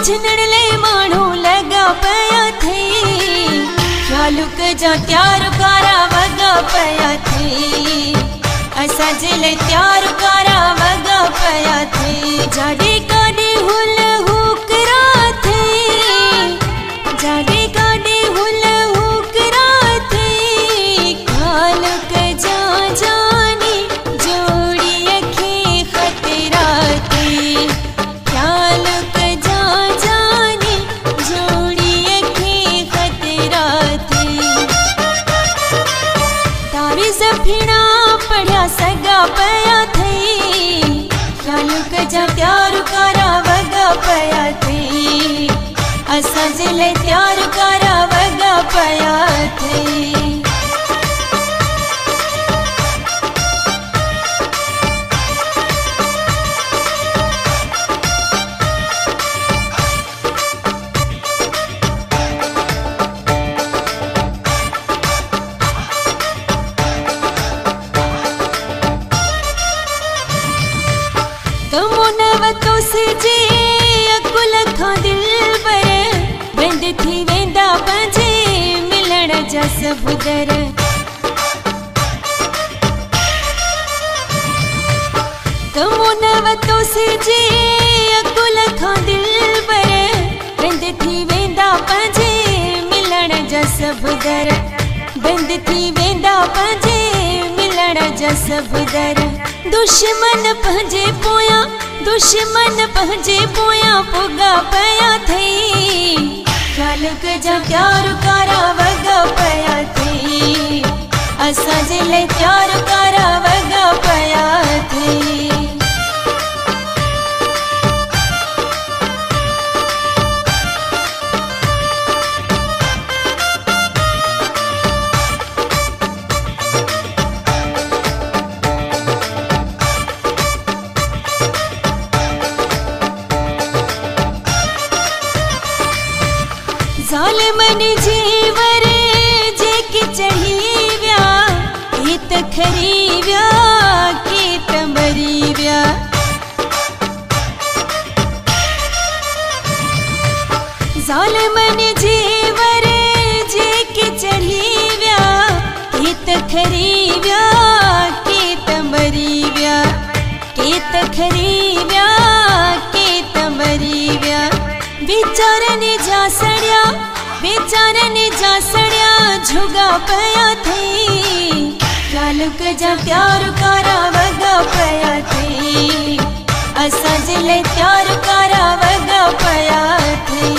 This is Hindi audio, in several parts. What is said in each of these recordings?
छिनड़ले माण्हू लॻा पिया थी, ख़्यालुक जा त्यार कारा वॻा पिया थी, असांजे लाइ त्यार कारा वॻा पिया थी। जाॾे काॾे हुल हुकरा थी, जाॾे काॾे हुल हुकरा थी, ख़्यालुक जा जानी जोड़ीअ खे ख़तरा थी, ख़्यालुक जा जानी जोड़ीअ खे ख़तरा थी। तावीज़ फीणा पढ़िया सॻा पिया थी, ख़्यालुक जा त्यार कारा वॻा पिया थी, असांजे लाइ त्यार कारा वॻा पिया थी। तमो नवतो सिजे अकुल खां दिल पर, बंद थी वेंदा पंहिंजे मिलण जा सभु दर। तमो नवतो सिजे अकुल खां दिल पर, बंद थी वेंदा पंहिंजे मिलण जा सभु दर, बंद थी वेंदा पंहिंजे मिलण जा सभु दर। दुश्मन पंहिंजे पोयां, दुश्मन पंहिंजे पोयां पुॻा पिया थी, ख़्यालुक जा त्यार कारा वॻा पिया थी, असांजे लाइ त्यार कारा वॻा पिया थी। ज़ालिमन जी वरे जेके चढ़ी विया, के त खरी विया के त मरी विया। ज़ालिमन जी वरे जेके चढ़ी विया, के त खरी विया के त मरी विया, के त खरी विया के त मरी विया। बेचारनि जा सड़िया, बेचारनि जा सड़िया झुॻा पिया थी, ख़्यालुक जा त्यार कारा वॻा पिया थी, असांजे लाइ त्यार कारा वॻा पिया थी।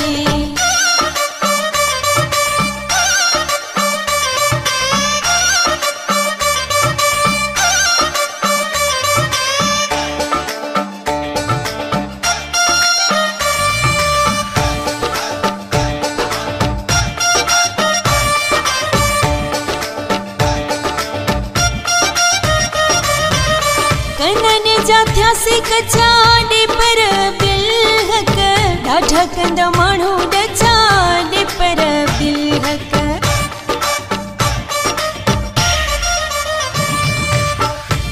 कननि जा थियासीं कचा ॾिपर बिलहक, ॾाढा कंदा माण्हू ॾचा ॾिपर बिलहक।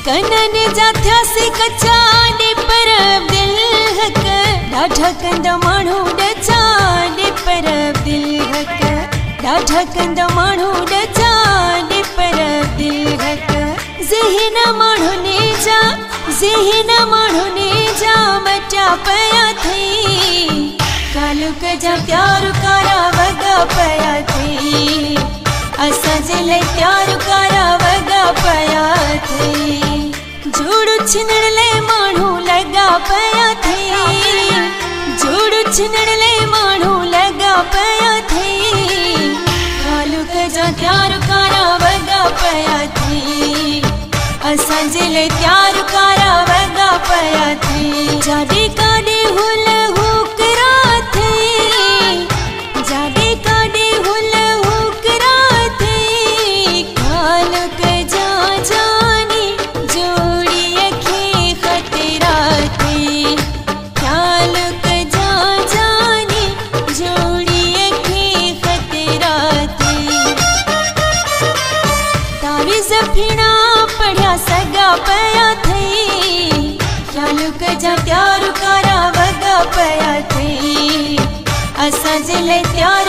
कननि जा थियासीं कचा ॾिपर बिलहक, ॾाढा कंदा माण्हू ॾचा ॾिपर बिलहक, ॾाढा कंदा माण्हू ॾचा ॾिपर बिलहक। ज़हन माण्हुनि जा, ज़हन माण्हुनि जा मटिया पिया थी, ख़्यालुक जा त्यार कारा वॻा पिया थी, असांजे लाइ त्यार कारा वॻा पिया थी। जोड़ छिनड़ले माण्हू लॻा पिया थी, जोड़ छिनड़ले माण्हू लॻा पिया थी, ख़्यालुक जा त्यार कारा वॻा पिया थी, असांजे लाइ त्यार कारा वॻा पिया थी। जाॾे काॾे हुल हुकरा थी, जाॾे काॾे हुल हुकरा थी, ख़्यालुक जा जानी जोड़ीअ खे ख़तरा थी, ख़्यालुक जा जानी जोड़ीअ खे ख़तरा थी। तावीज़ फीणा पढ़िया सॻा पिया थी, ख़्यालुक जा त्यार सजले त्यार